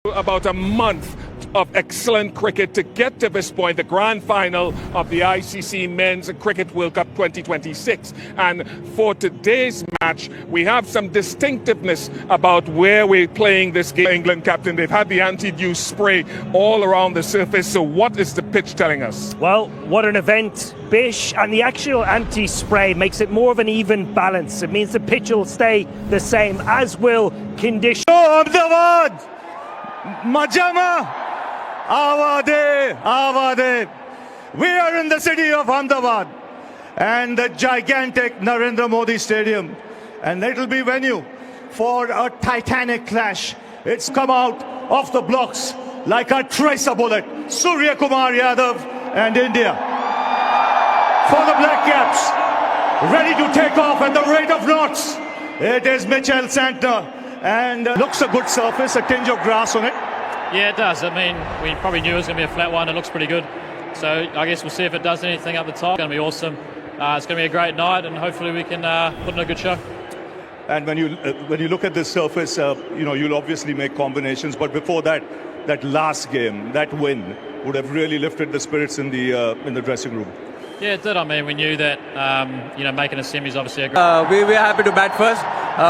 About a month of excellent cricket to get to this point, the grand final of the ICC Men's Cricket World Cup 2026. And for today's match, we have some distinctiveness about where we're playing this game. England captain, they've had the anti-dew spray all around the surface. So what is the pitch telling us? Well, what an event, Bish, and the actual anti-spray makes it more of an even balance. It means the pitch will stay the same, as will conditions. Ahmedabad! Majama! Avade! Avade! We are in the city of Ahmedabad and the gigantic Narendra Modi Stadium, and it will be venue for a titanic clash. It's come out of the blocks like a tracer bullet. Surya Kumar Yadav and India for the Black Caps, ready to take off at the rate of knots. It is Mitchell Santner, and looks a good surface, a tinge of grass on it. Yeah, it does. I mean, we probably knew it was going to be a flat one. It looks pretty good. So I guess we'll see if it does anything up the top. It's going to be awesome. It's going to be a great night, and hopefully we can put in a good show. And when you look at this surface, you'll obviously make combinations. But before that, that last game, that win would have really lifted the spirits in the dressing room. Yeah, it did. I mean, we knew that making a semi is obviously a great. We were happy to bat first.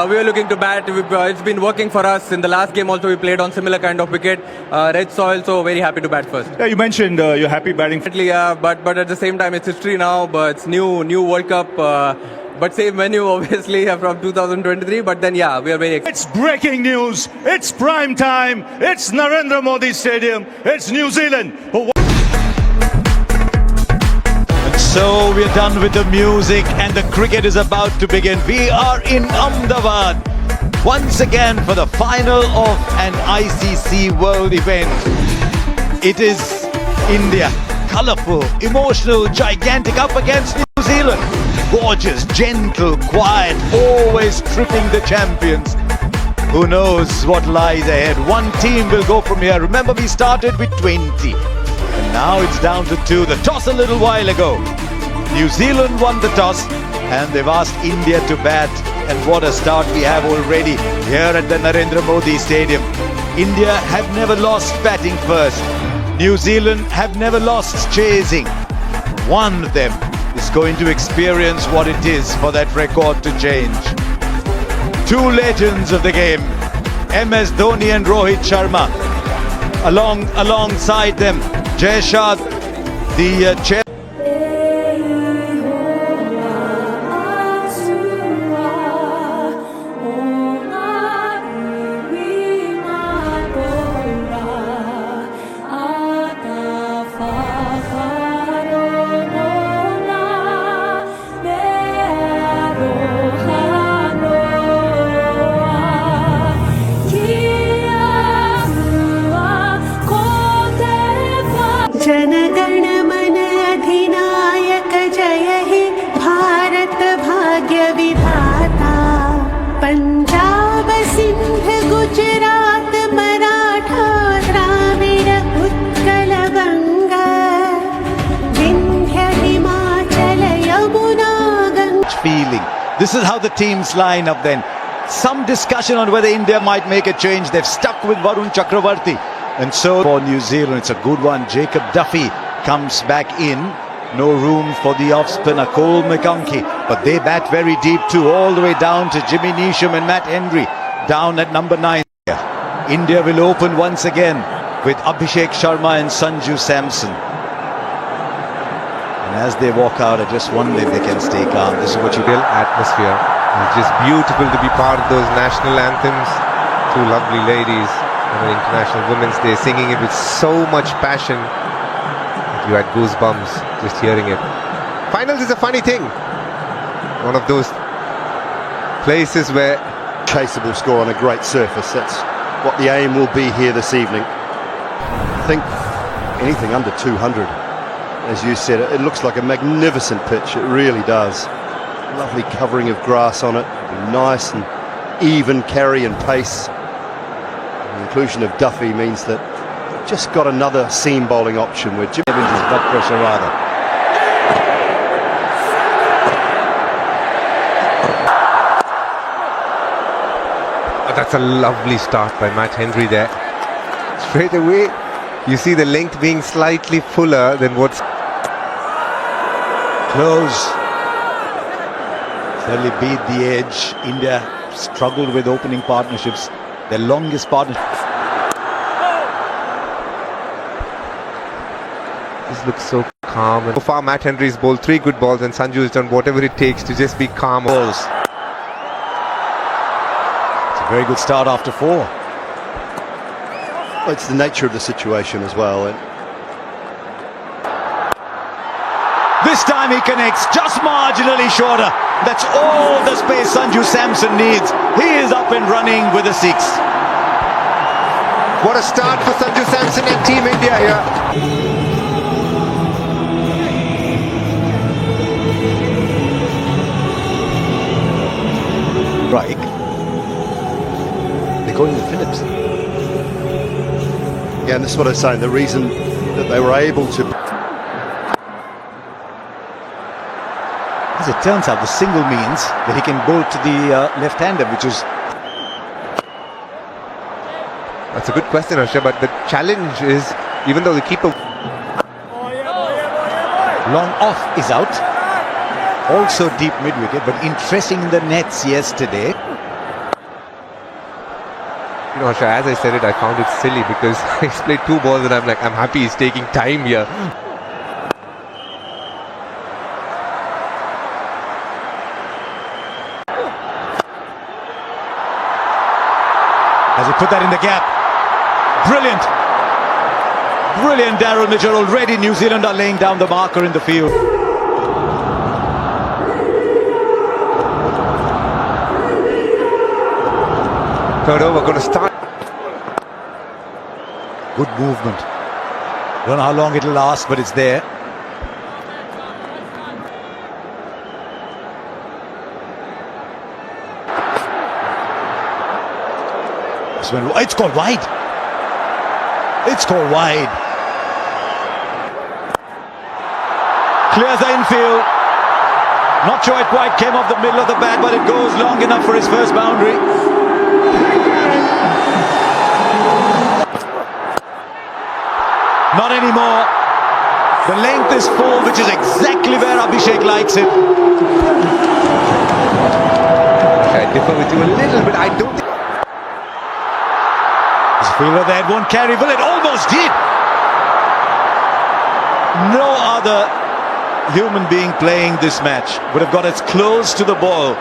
We were looking to bat. It's been working for us. In the last game also we played on similar kind of wicket, red soil, so very happy to bat first. Yeah, you mentioned you're happy batting. Yeah, but at the same time it's history now, but it's new World Cup, but same venue obviously from 2023, but then yeah, we are very excited. It's breaking news, it's prime time, it's Narendra Modi Stadium, it's New Zealand. So we're done with the music and the cricket is about to begin. We are in Ahmedabad once again for the final of an ICC World event. It is India, colourful, emotional, gigantic, up against New Zealand. Gorgeous, gentle, quiet, always tripping the champions. Who knows what lies ahead? One team will go from here. Remember, we started with 20. And now it's down to 2. The toss a little while ago. New Zealand won the toss and they've asked India to bat. And what a start we have already here at the Narendra Modi Stadium. India have never lost batting first. New Zealand have never lost chasing. One of them is going to experience what it is for that record to change. Two legends of the game, MS Dhoni and Rohit Sharma. Alongside them, Jay Shah, the chair. जनगण मन अधिनायक जय हे भारत भाग्य विधाता पंजाब सिंध गुजरात मराठा द्राविड़ उत्कल बंग Vindhya Himachal Yamuna Ganga. Feeling. This is how the teams line up then. Some discussion on whether India might make a change. They've stuck with Varun Chakravarti. And so for New Zealand, it's a good one. Jacob Duffy comes back in. No room for the off-spinner Cole McConkey. But they bat very deep too, all the way down to Jimmy Neesham and Matt Henry down at number 9. India will open once again with Abhishek Sharma and Sanju Samson. And as they walk out, I just wonder if they can stay calm. This is what you feel. Atmosphere. It's just beautiful to be part of those national anthems. Two lovely ladies. International Women's Day, singing it with so much passion. You had goosebumps just hearing it. Finals is a funny thing. One of those places where chaseable score on a great surface. That's what the aim will be here this evening. I think anything under 200, as you said, it looks like a magnificent pitch. It really does. Lovely covering of grass on it. Nice and even carry and pace. The inclusion of Duffy means that just got another seam bowling option with Jimmy Evans' blood pressure rather. That's a lovely start by Matt Henry there. Straight away, you see the length being slightly fuller than what's Close. Certainly beat the edge. India struggled with opening partnerships. Their longest partnership. This looks so calm. And so far, Matt Henry's bowled 3 good balls, and Sanju has done whatever it takes to just be calm. Balls. It's a very good start after 4. Well, it's the nature of the situation as well. And This time he connects, just marginally shorter. That's all the space Sanju Samson needs. He is up and running with a 6. What a start for Sanju Samson and Team India here. Right. They're going to Phillips. yeah, and this is what I was saying. The reason that they were able to. As it turns out, the single means that he can bowl to the left-hander, which is... That's a good question, Harsha, but the challenge is, even though the keeper... Long off is out. Also deep mid-wicket, but interesting in the nets yesterday. You know, Harsha, as I said it, I found it silly because he's played 2 balls and I'm like, I'm happy he's taking time here. As he put that in the gap. Brilliant. Brilliant, Daryl Mitchell. Already New Zealand are laying down the marker in the field. Third over, going to start. Good movement. Don't know how long it'll last, but it's there. It's called wide. It's called wide. Clears the infield. Not sure it quite came off the middle of the bat, but it goes long enough for his first boundary. Not anymore. The length is full, which is exactly where Abhishek likes it. I differ with you a little bit. I don't think... Fielder there won't carry. Well, it almost did. No other human being playing this match would have got as close to the ball.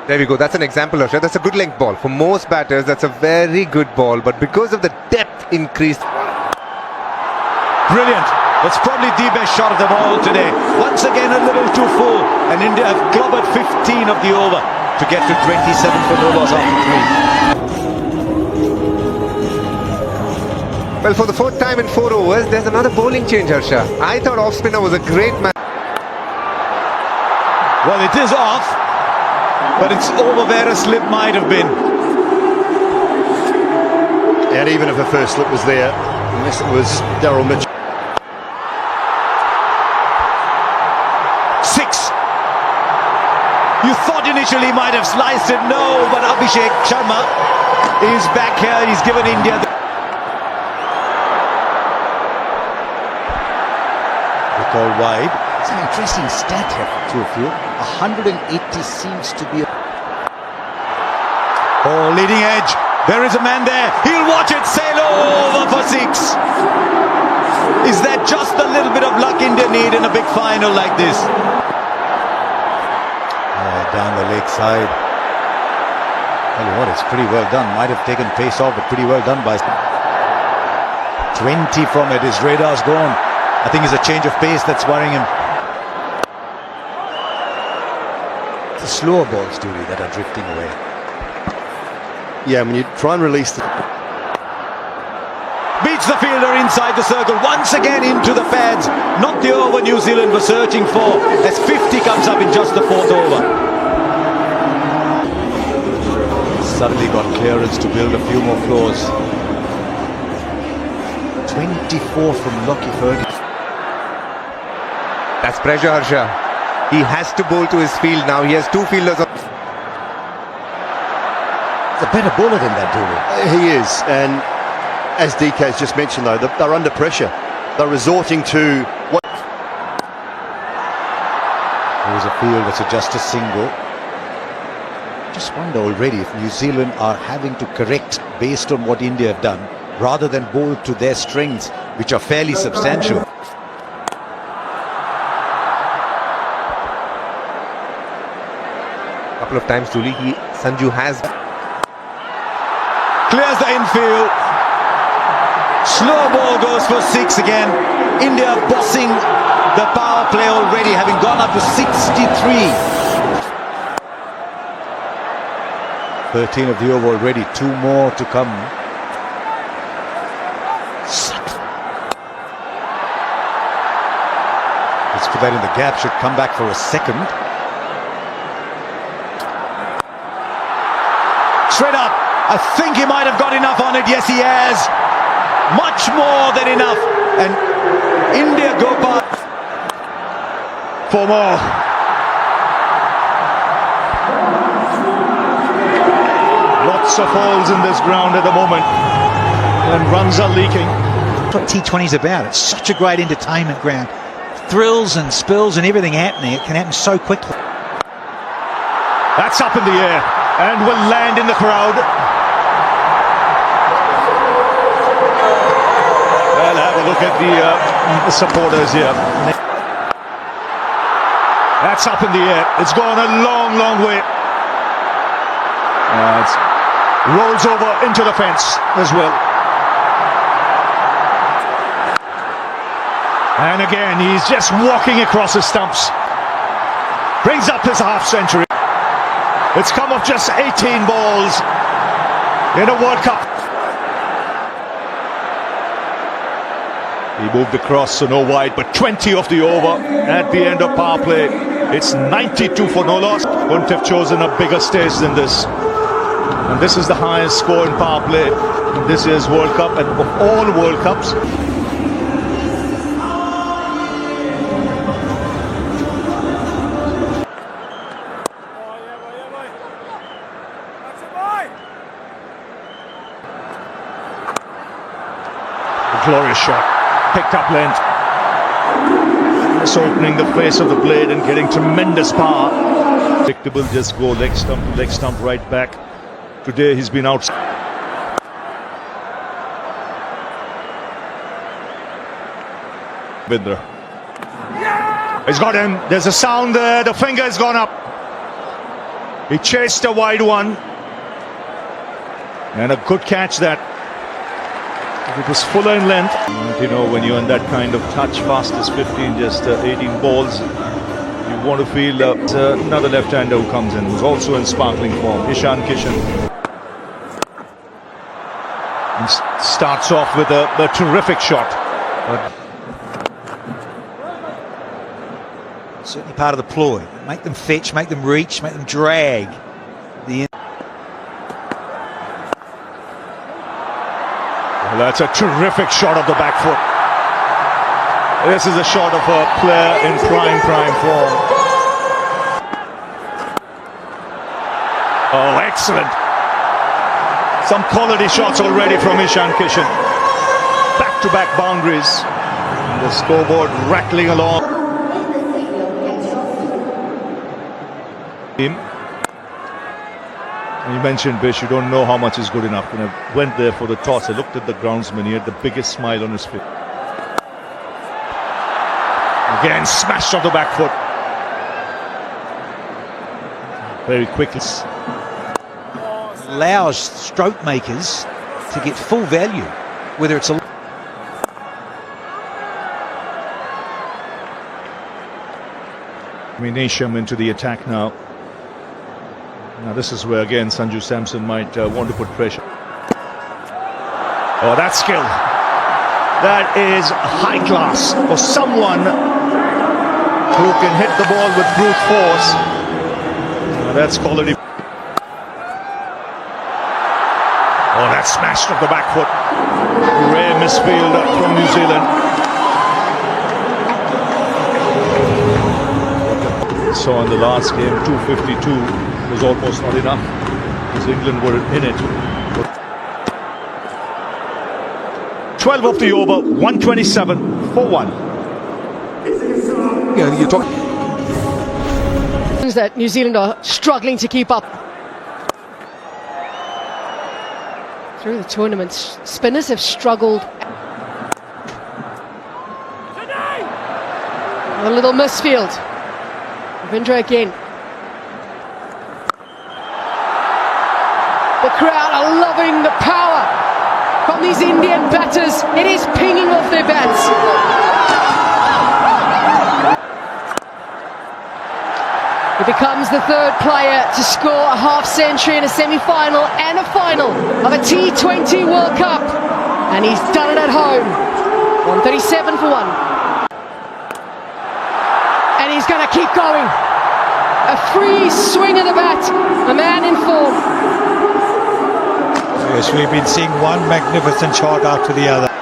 There we go. That's an example, Harsha. That's a good length ball. For most batters, that's a very good ball. But because of the depth increase... Brilliant. That's probably the best shot of them all today. Once again, a little too full. And India have clobbered 15 of the over to get to 27 for no loss after 3. Well, for the 4th time in 4 overs, there's another bowling change, Harsha. I thought off-spinner was a great man. Well, it is off, but it's over where a slip might have been. And even if a first slip was there, unless it was Daryl Mitchell. 6. You thought initially he might have sliced it. No, but Abhishek Sharma is back here. He's given India the... They call wide. It's an interesting stat here for two of you. 180 seems to be... Oh, leading edge. There is a man there. He'll watch it sail over for 6. Is that just a little bit of luck India need in a big final like this? Down the leg side. Tell you what, it's pretty well done. Might have taken pace off, but pretty well done by 20 from it. His radar's gone. I think it's a change of pace that's worrying him. It's the slower balls, Dewey, that are drifting away. Yeah, when you try and release the... Beats the fielder inside the circle. Once again into the pads. Not the over New Zealand were searching for, as 50 comes up in just the 4th over. Suddenly got clearance to build a few more floors. 24 from Lockie Ferguson. That's pressure, Harsha. He has to bowl to his field now. He has 2 fielders. a better bowler than that, Dhoni. He is, and as DK has just mentioned, though, they're under pressure. They're resorting to what. There was a field that's just a single. Just wonder already if New Zealand are having to correct based on what India have done, rather than bowl to their strengths, which are fairly substantial. Couple of times, truly, Sanju has Clears the infield. Slow ball goes for 6 again. India bossing the power play already, having gone up to 63. 13 of the over already, 2 more to come. Let's put that in the gap, should come back for a second. Straight up, I think he might have got enough on it. Yes, he has. Much more than enough. And India go by for more. Lots of holes in this ground at the moment, and runs are leaking. That's what T20's about. It's such a great entertainment ground. Thrills and spills and everything happening. It can happen so quickly. That's up in the air and will land in the crowd. Well, have a look at the supporters here. That's up in the air. It's gone a long, long way. It rolls over into the fence as well. And again, he's just walking across the stumps. Brings up his half century. It's come off just 18 balls in a World Cup. He moved across, so no wide, but 20 off the over at the end of power play. It's 92 for no loss. Couldn't have chosen a bigger stage than this. And this is the highest score in power play in this year's World Cup, and of all World Cups. A glorious shot, picked up length. Just opening the face of the blade and getting tremendous power. Predictable, just go leg stump right back. Today he's been out. Bindra. He's got him. There's a sound there. The finger has gone up. He chased a wide one. And a good catch that. It was fuller in length. And you know, when you're on that kind of touch, fast as 15, just 18 balls, you want to feel another left-hander who comes in, who's also in sparkling form, Ishan Kishan. And starts off with a terrific shot. Certainly part of the ploy. Make them fetch, make them reach, make them drag. Well, that's a terrific shot of the back foot. This is a shot of a player in prime form. Oh, excellent. Some quality shots already from Ishan Kishan. Back-to-back boundaries. And the scoreboard rattling along. You mentioned, Bish, you don't know how much is good enough. When I went there for the toss, I looked at the groundsman. He had the biggest smile on his face. Again, smashed on the back foot. Very quickly. Allows stroke makers to get full value, whether it's a... Nisham into the attack now. Now this is where again Sanju Samson might want to put pressure. Oh, that skill. That is high class for someone who can hit the ball with brute force. That's quality. Oh, that smashed off the back foot. Rare misfield from New Zealand. So in the last game, 252 was almost not enough. New as England were in it. 12 off the over, 127 for 1. Yeah, you're talking that New Zealand are struggling to keep up. Through the tournament, spinners have struggled. A little misfield. Ravindra again. The crowd are loving the power from these Indian batters. It is pinging off their bats. He becomes the third player to score a half-century in a semi-final and a final of a T20 World Cup. And he's done it at home. 137 for 1. And he's going to keep going. A free swing of the bat. A man in form. Yes, we've been seeing one magnificent shot after the other.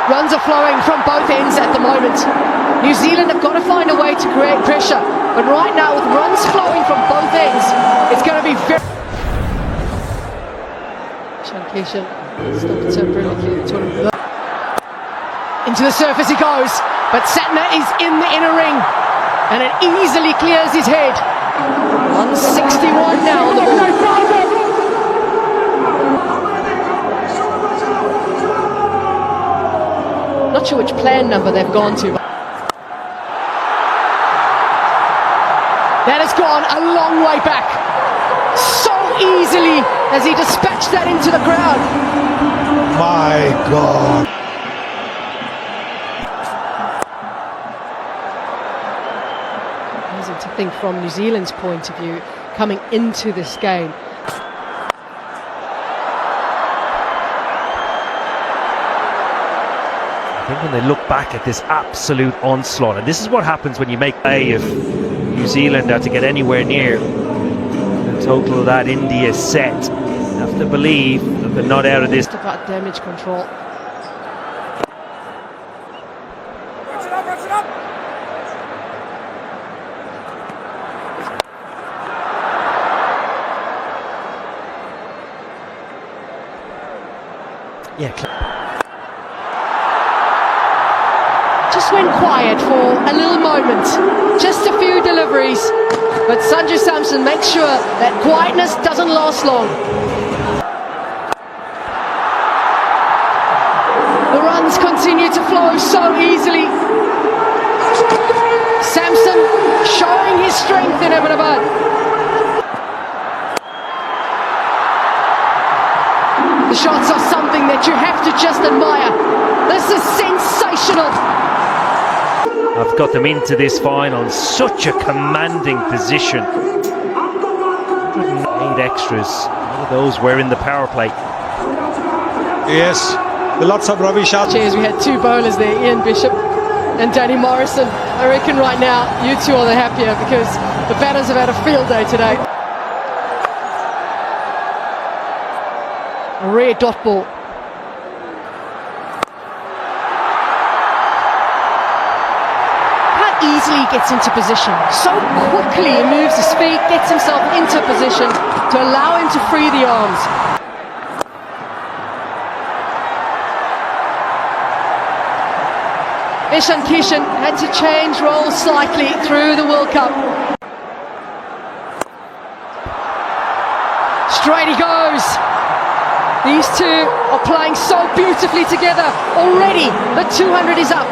Runs are flowing from both ends at the moment. New Zealand have got to find a way to create pressure. But right now, with runs flowing from both ends, it's going to be very... Shankishan stopped so brilliantly the tournament. Into the surface he goes, but Satna is in the inner ring, and it easily clears his head. 161 now on the ball. Not sure which plan number they've gone to. That has gone a long way back. So easily as he dispatched that into the crowd. My God. Amazing to think from New Zealand's point of view, coming into this game. I think when they look back at this absolute onslaught, and this is what happens when you make play if New Zealand are to get anywhere near the total of that India set. You have to believe that they're not out of this. It's about damage control. Yeah. Just went quiet for a little moment, just a few deliveries, but Sanju Samson makes sure that quietness doesn't last long. The runs continue to flow so easily. Samson showing his strength in Ahmedabad. The shots are something that you have to just admire. This is sensational. I've got them into this final in such a commanding position. 108 extras. All of those were in the power play. Yes, lots of Ravi Shah. Cheers, we had two bowlers there, Ian Bishop and Danny Morrison. I reckon right now you two are the happier because the batters have had a field day today. A rare dot ball. Easily gets into position. So quickly he moves his feet, gets himself into position to allow him to free the arms. Ishan Kishan had to change roles slightly through the World Cup. Straight he goes. These two are playing so beautifully together. Already the 200 is up.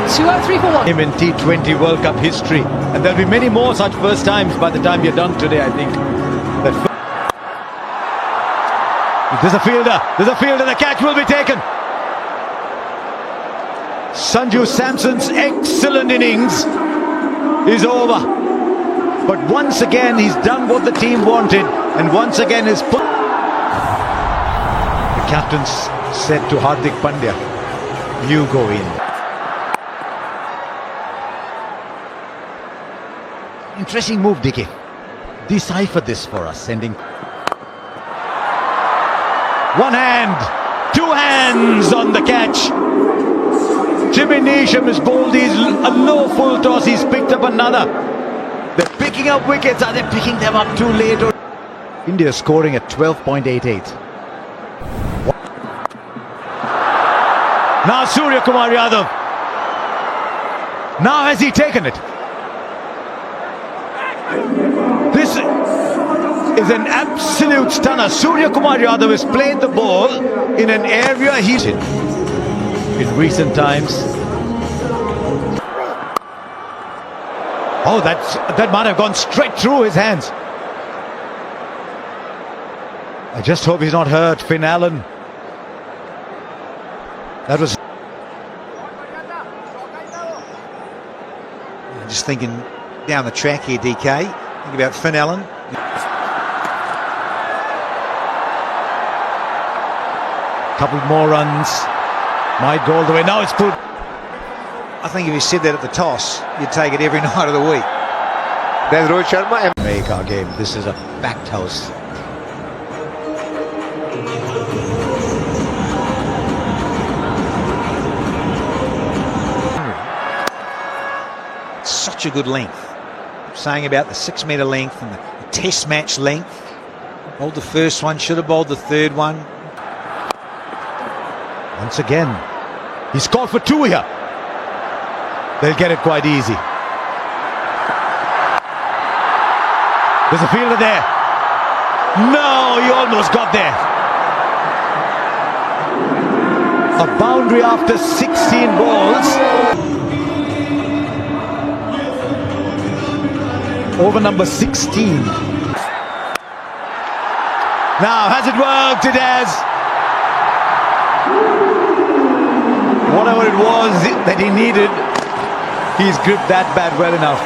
It's 203 for 1. Him in T20 World Cup history, and there'll be many more such first times by the time you're done today, I think. There's a fielder, the catch will be taken. Sanju Samson's excellent innings is over, but once again he's done what the team wanted, and once again has put... The captain's said to Hardik Pandya, you go in. Interesting move, Dicky. Decipher this for us, sending one hand, two hands on the catch. Jimmy Neesham has bowled his a low full toss, he's picked up another. picking up wickets. Are they picking them up too late? India scoring at 12.88. Now Surya Kumar Yadav. Now has he taken it? This is an absolute stunner. Surya Kumar Yadav has played the ball in an area he's in recent times. Oh, that might have gone straight through his hands. I just hope he's not hurt, Finn Allen. That was... I'm just thinking down the track here, DK. Think about Finn Allen. Couple more runs. Might go all the way. Now it's pulled. I think if you said that at the toss, you'd take it every night of the week. There's Rohit Sharma. Make our game. This is a backed house. Such a good length. I'm saying about the 6 metre length and the test match length. Bowled the first one, should have bowled the third one. Once again, he's called for 2 here. They'll get it quite easy. There's a fielder there. No, he almost got there. A boundary after 16 balls. Over number 16. Now, has it worked? It has. Whatever it was that he needed, he's gripped that bat well enough.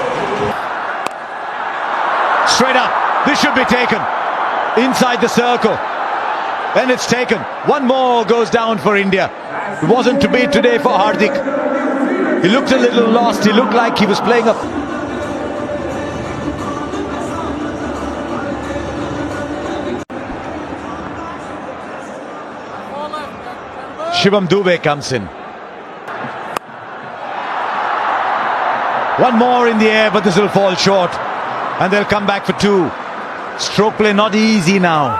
Straight up. This should be taken. Inside the circle. And it's taken. One more goes down for India. It wasn't to be today for Hardik. He looked a little lost. He looked like he was playing up. Shivam Dube comes in. One more in the air, but this will fall short. And they'll come back for 2. Stroke play not easy now.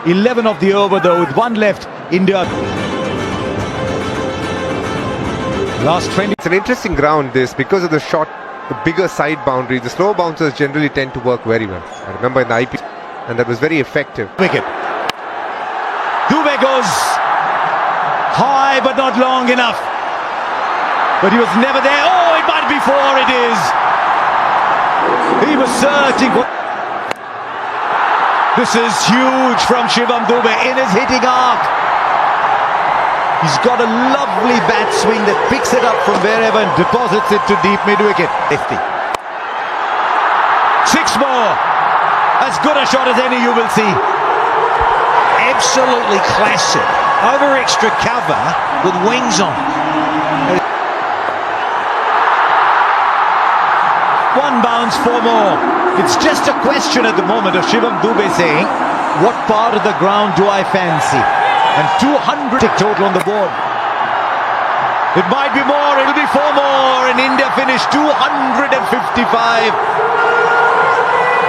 11 of the over though, with 1 left. India. Last 20. It's an interesting ground this, because of the short, the bigger side boundary. The slow bouncers generally tend to work very well. I remember in the IPL, and that was very effective. Wicket. Dube goes high but not long enough. But he was never there. Oh, it might be 4. It is. He was searching for... This is huge from Shivam Dube in his hitting arc. He's got a lovely bat swing that picks it up from wherever and deposits it to deep mid-wicket. 50. 6 more. As good a shot as any you will see. Absolutely classic. Over extra cover with wings on. 1 bounce, 4 more. It's just a question at the moment of Shivam Dube saying, what part of the ground do I fancy? And 200 total on the board. It might be more, it'll be 4 more, and India finished 255.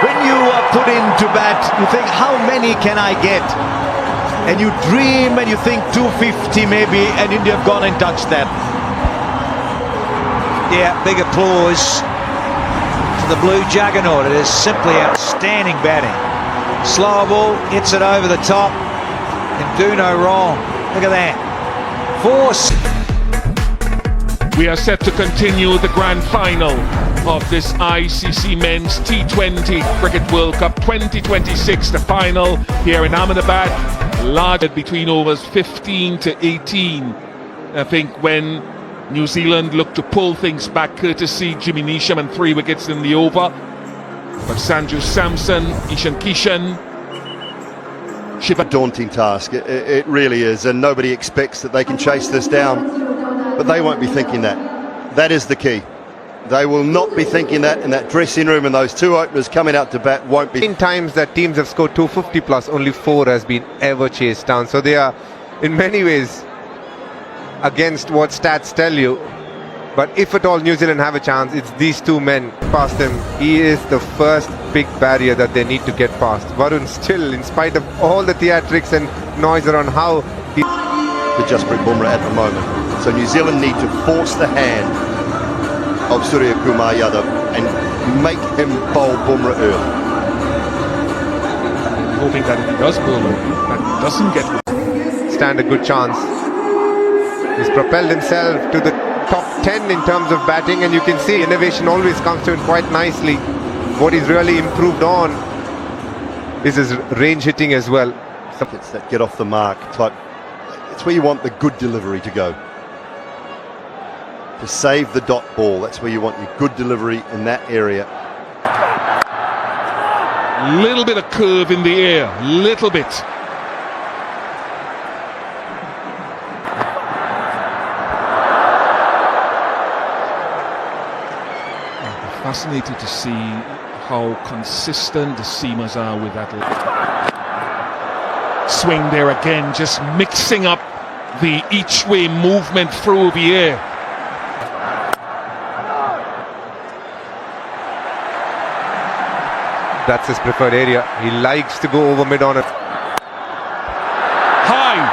When you are put into bat, you think, how many can I get? And you dream and you think 250 maybe, and India have gone and touched that. Yeah, big applause to the blue juggernaut. It is simply outstanding batting. Slow ball, hits it over the top, can do no wrong. Look at that. Force. We are set to continue the grand final of this ICC Men's T20 Cricket World Cup 2026, the final here in Ahmedabad, large between overs 15 to 18. I think when New Zealand looked to pull things back courtesy Jimmy Neesham and 3 wickets in the over. But Sanju Samson, Ishan Kishan, Shiva, daunting task. It really is, and nobody expects that they can chase this down. But they won't be thinking that. That is the key. They will not be thinking that in that dressing room, and those 2 openers coming out to bat won't be. In times that teams have scored 250 plus, only 4 has been ever chased down. So they are, in many ways, against what stats tell you, But if at all New Zealand have a chance, it's these two men past him. He is the first big barrier that they need to get past. Varun still, in spite of all the theatrics and noise around how he... For Jasprit Bumrah at the moment. So New Zealand need to force the hand of Surya Kumar Yadav and make him bowl Bumrah early. Hoping that if he does bowl, that he doesn't get... stand a good chance. He's propelled himself to the top 10 in terms of batting, and you can see innovation always comes to him quite nicely. What he's really improved on is his range hitting as well. It's that get off the mark type. It's where you want the good delivery to go. To save the dot ball, that's where you want your good delivery in that area. Little bit of curve in the air, little bit. Fascinated to see how consistent the seamers are with that swing there again, just mixing up the each way movement through the air. That's his preferred area. He likes to go over mid on it. High.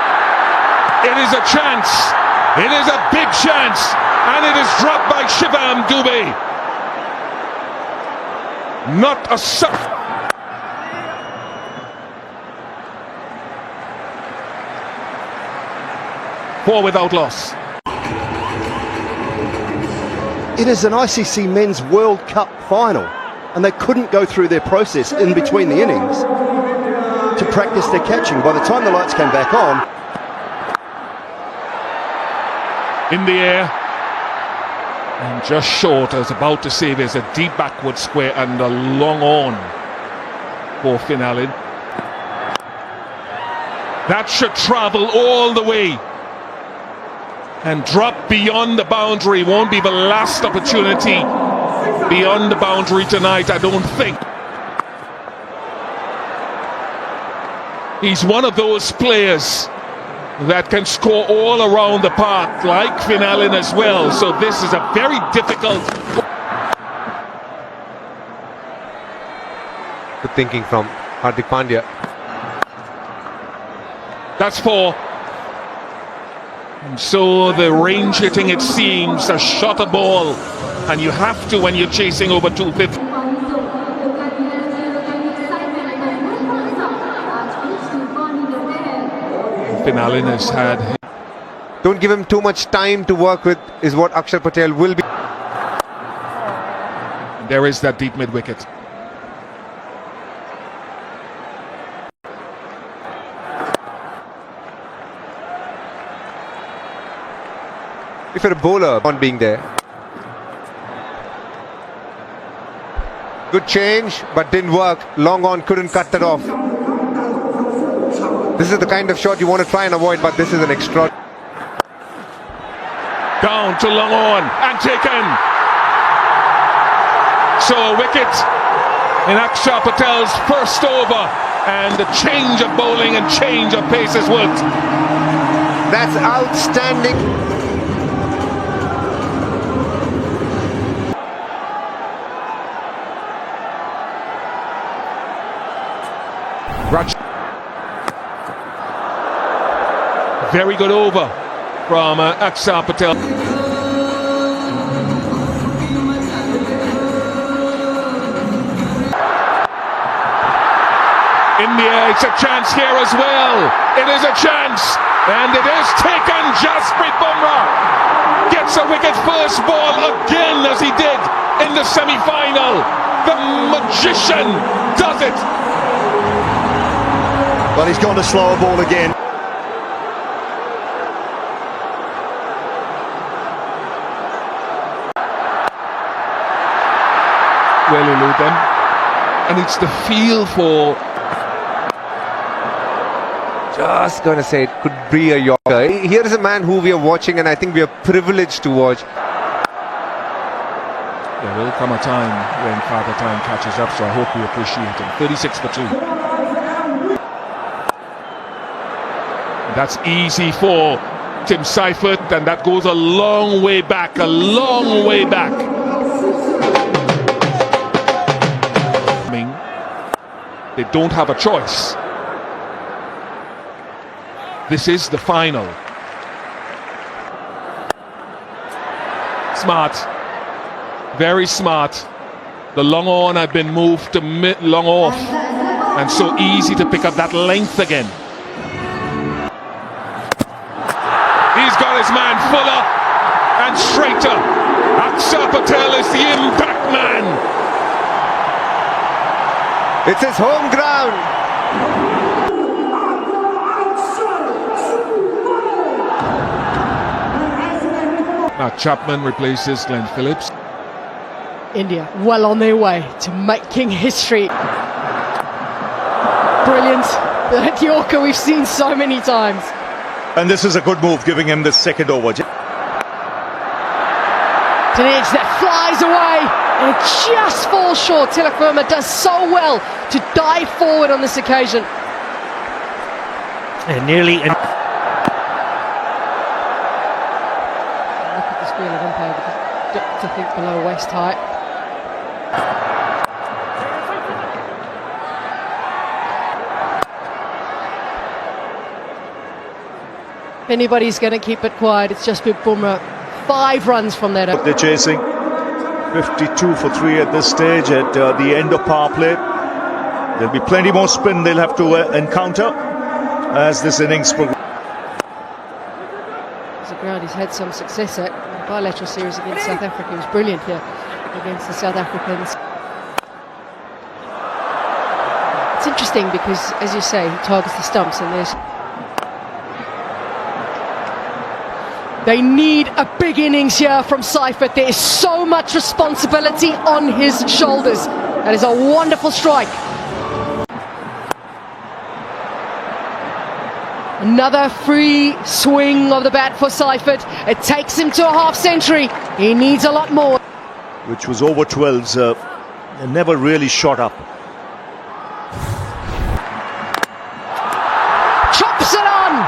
It is a chance. It is a big chance. And it is dropped by Shivam Dubey. Not a four without loss. It is an ICC Men's World Cup final, and they couldn't go through their process in between the innings to practice their catching. By the time the lights came back on, in the air and just short. I was about to say there's a deep backward square and a long on for Finn Allen. That should travel all the way and drop beyond the boundary. Won't be the last opportunity beyond the boundary tonight, I don't think. He's one of those players that can score all around the park, like Finn Allen as well. So this is a very difficult... Good thinking from Hardik Pandya. That's four. And so the range hitting, it seems, a shot a ball. And you have to when you're chasing over 250. Finn Allen has had... Don't give him too much time to work with, is what Akshar Patel will be. There is that deep mid-wicket. If you're a bowler, on being there. Good change, but didn't work. Long on, couldn't cut that off. This is the kind of shot you want to try and avoid, but this is an extra. Down to long on and taken. So a wicket in Akshar Patel's first over, and the change of bowling and change of pace has worked. That's outstanding. Very good over from Akshar Patel. In the air, it's a chance here as well. It is a chance, and it is taken. Jasprit Bumrah gets a wicket first ball again, as he did in the semi-final. The magician does it. but he's gone to slower ball again. Well elude them, and it's the feel for... Just gonna say it could be a Yorker. Here is a man who we are watching, and I think we are privileged to watch. There will come a time when Father Time catches up, so I hope we appreciate him. 36 for 2. That's easy for Tim Seifert, and that goes a long way back, a long way back. They don't have a choice. This is the final. Smart, very smart. The long on had been moved to long off, and so easy to pick up that length again. He's got his man fuller and straighter. Akshar Patel is the impact man. It's his home ground. Now Chapman replaces Glenn Phillips. India well on their way to making history. Brilliant. That Yorker we've seen so many times. And this is a good move, giving him the second over. It's an edge that flies away and it just falls short. Tilak Verma does so well to dive forward on this occasion. And nearly. Look at the screen of umpire, because to think below waist height. If anybody's going to keep it quiet, it's just been Bumrah. 5 runs from that. They're chasing 52 for 3 at this stage at the end of power play. There'll be plenty more spin they'll have to encounter as this innings progresses. It's a ground he's had some success at. The bilateral series against South Africa was brilliant here against the South Africans. It's interesting because, as you say, he targets the stumps, and they need a big innings here from Seifert. There is so much responsibility on his shoulders. That is a wonderful strike. Another free swing of the bat for Seifert. It takes him to a half century. He needs a lot more. Which was over 12s, and never really shot up. Chops it on.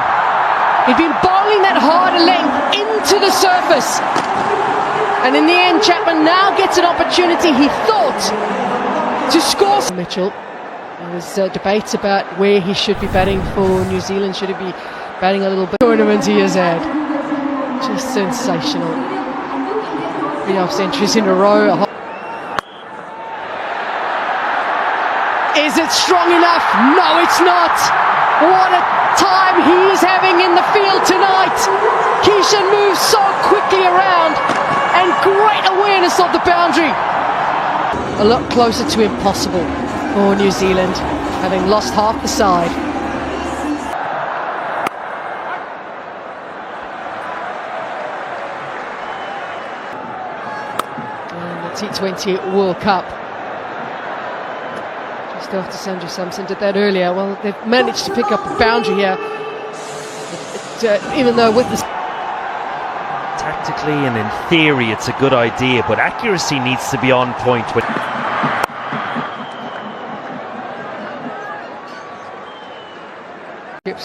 He'd been bowling that harder length into the surface. And in the end, Chapman now gets an opportunity, he thought, to score. Mitchell. There was debates about where he should be batting for New Zealand. Should he be batting a little bit? Tournament he has had. Just sensational. 3 half centuries in a row. Is it strong enough? No, it's not. What a time he is having in the field tonight. Keishan moves so quickly around, and great awareness of the boundary. A lot closer to impossible for New Zealand, having lost half the side. And the T20 World Cup. Just after Sanju Samson did that earlier. Well, they've managed to pick up a boundary here. Even though with this... Tactically and in theory it's a good idea, but accuracy needs to be on point.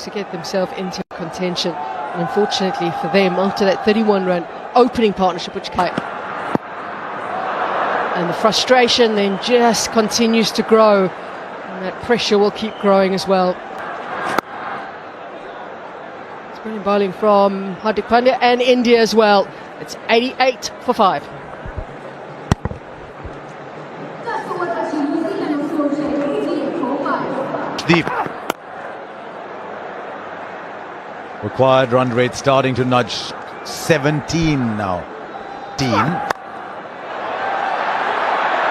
To get themselves into contention, and unfortunately for them, after that 31-run opening partnership, which came, and the frustration then just continues to grow, and that pressure will keep growing as well. It's brilliant bowling from Hardik Pandya and India as well. It's 88 for 5. The required run rate starting to nudge 17 now.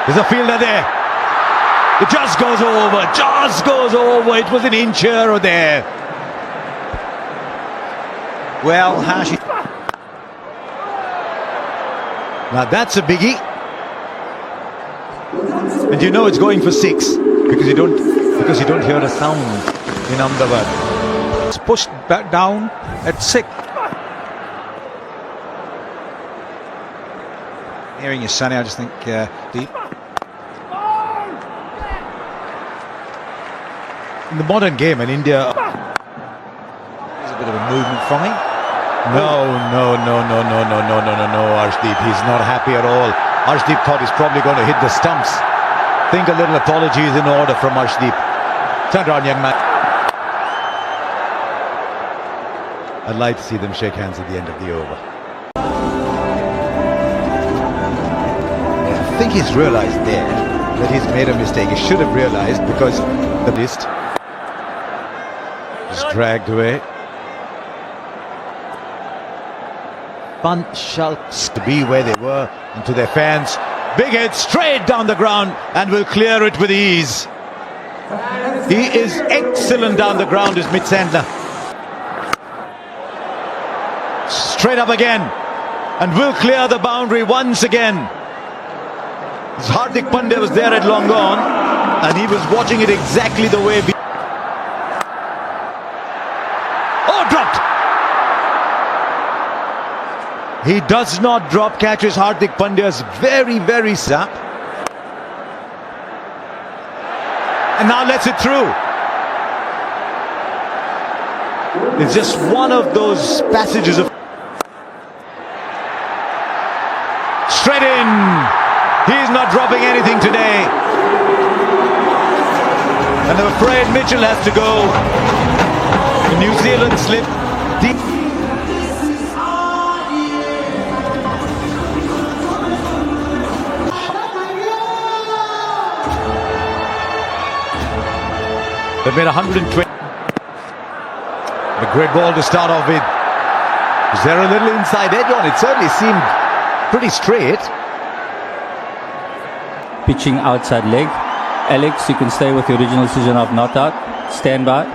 There's a fielder there. It just goes over. It was an inch here or there. Well, Hashi. Now that's a biggie. And you know it's going for 6 because you don't hear a sound in Ahmedabad. It's pushed back down at 6. Hearing you, Sonny, I just think deep. In the modern game in India, there's a bit of a movement from him. No, Arshdeep. He's not happy at all. Arshdeep thought he's probably going to hit the stumps. Think a little apology is in order from Arshdeep. Turn around, young man. I'd like to see them shake hands at the end of the over. I think he's realised there that he's made a mistake. He should have realised, because the list is dragged away. Fun shouts to be where they were and to their fans. Big hit straight down the ground and will clear it with ease. He is excellent down the ground, is Mitch Santner. Straight up again and will clear the boundary once again. Hardik Pandya was there at long gone and he was watching it exactly the way. Oh, dropped! He does not drop, catches Hardik Pandya's very sap. And now lets it through. It's just one of those passages of... Straight in! He's not dropping anything today. And I'm afraid Mitchell has to go. The New Zealand slip deep. They've made 120. A great ball to start off with. Is there a little inside edge on it? Certainly seemed pretty straight. Pitching outside leg. Alex, you can stay with your original decision of not out. Stand by.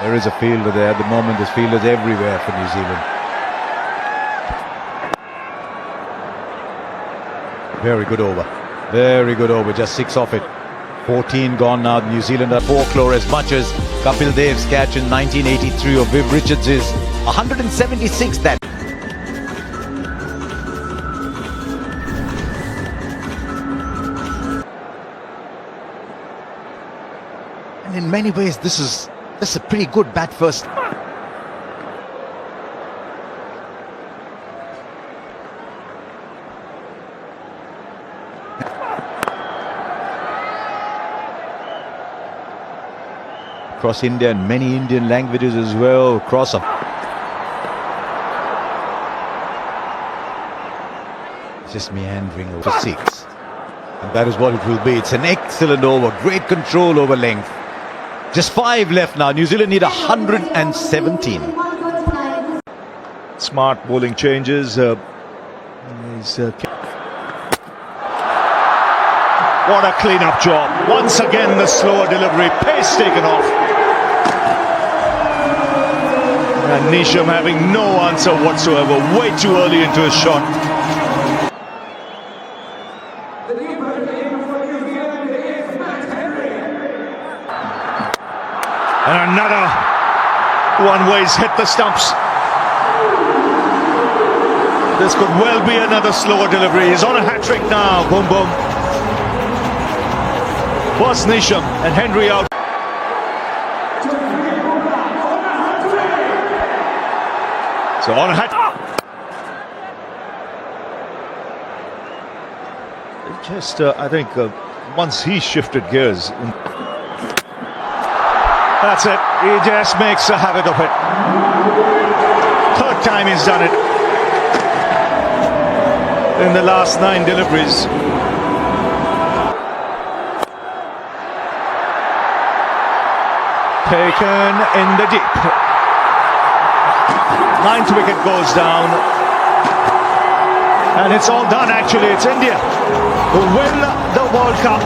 There is a fielder there. At the moment, there's fielders everywhere for New Zealand. Very good over. Very good over. Just 6 off it. 14 gone now. New Zealand are folklore as much as Kapil Dev's catch in 1983 or Viv Richards' 176 that. And in many ways, that's a pretty good bat first. Across India and many Indian languages as well. Cross up. Just meandering over 6. And that is what it will be. It's an excellent over. Great control over length. Just 5 left now. New Zealand need 117. Smart bowling changes. What a clean-up job. Once again, the slower delivery. Pace taken off. And Nisham having no answer whatsoever. Way too early into his shot. And another one where he's hit the stumps. This could well be another slower delivery. He's on a hat-trick now. Boom, boom. First Nisham and Henry out. So on a hat. Just, I think, once he shifted gears. That's it. He just makes a habit of it. Third time he's done it in the last 9 deliveries. Taken in the deep. 9th wicket goes down. And it's all done actually. It's India who win the World Cup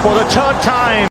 for the 3rd time.